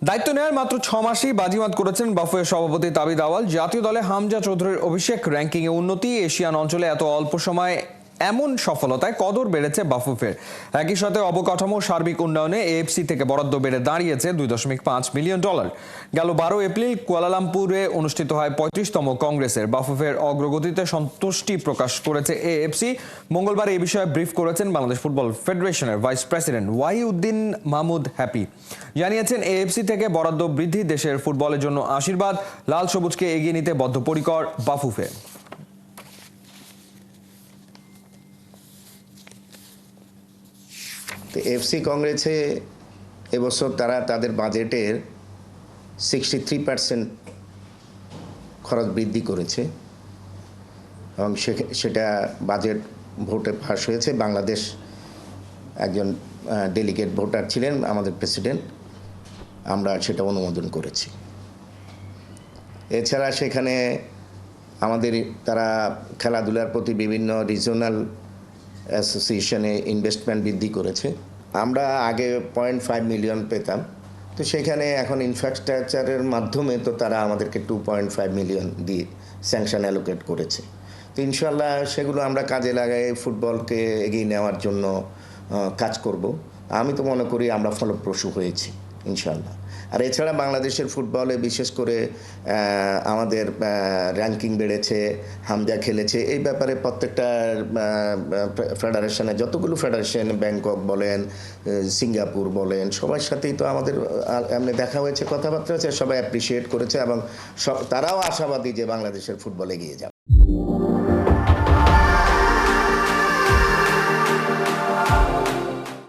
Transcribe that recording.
দায়িত্ব নেওয়ার মাত্র 6 মাসেই বাজিমাত করেছেন বাফুফের সভাপতি তাবিদ আওয়াল। জাতীয় দলে হামজা চৌধুরীর অভিষেক, র্যাঙ্কিংয়ে উন্নতি, এশিয়ান অঞ্চলে এত অল্প সময়ে এমন সফলতায় কদর বেড়েছে বাফুফের। একই সাথে অবকাঠামো সার্বিক উন্নয়নে এএফসি থেকে বরাদ্দ বেড়ে দাঁড়িয়েছে $2.5 মিলিয়ন। গেল 12 এপ্রিল কুয়ালালামপুরে অনুষ্ঠিত হয় 35তম কংগ্রেসের। বাফুফের অগ্রগতিতে সন্তুষ্টি প্রকাশ করেছে এএফসি। মঙ্গলবার এই বিষয়ে ব্রিফ করেছেন বাংলাদেশ ফুটবল ফেডারেশনের vice president Wahiuddin Mahmud happy. জানিয়েছেন এএফসি থেকে বরাদ্দ বৃদ্ধি দেশের ফুটবলের জন্য আশীর্বাদ, লাল সবুজকে এগিয়ে নিতে বদ্ধপরিকর বাফুফে। তো এফসি কংগ্রেসে এবছর তারা তাদের বাজেটের 63% খরচ বৃদ্ধি করেছে এবং সেটা বাজেট ভোটে পাস হয়েছে। বাংলাদেশ একজন ডেলিগেট ভোটার ছিলেন, আমাদের প্রেসিডেন্ট, আমরা সেটা অনুমোদন করেছি। এছাড়া সেখানে আমাদের তারা খেলাধুলার প্রতি বিভিন্ন রিজনাল অ্যাসোসিয়েশনে ইনভেস্টমেন্ট বৃদ্ধি করেছে। আমরা আগে 0.5 মিলিয়ন পেতাম, তো সেখানে এখন ইনফ্রাস্ট্রাকচারের মাধ্যমে তো তারা আমাদেরকে 2.5 মিলিয়ন দিয়ে স্যাংশন অ্যালোকেট করেছে। তো ইনশাল্লাহ সেগুলো আমরা কাজে লাগাই ফুটবলকে এগিয়ে নেওয়ার জন্য কাজ করব। আমি তো মনে করি আমরা ফলপ্রসূ হয়েছি ইনশাল্লাহ। আর এছাড়া বাংলাদেশের ফুটবলে বিশেষ করে আমাদের র্যাঙ্কিং বেড়েছে, হামজা খেলেছে। এই ব্যাপারে প্রত্যেকটা ফেডারেশনে, যতগুলো ফেডারেশন, ব্যাংকক বলেন, সিঙ্গাপুর বলেন, সবার সাথেই তো আমাদের এমনি দেখা হয়েছে, কথাবার্তা হয়েছে, সবাই অ্যাপ্রিসিয়েট করেছে এবং তারাও আশাবাদী যে বাংলাদেশের ফুটবল এগিয়ে যাবে।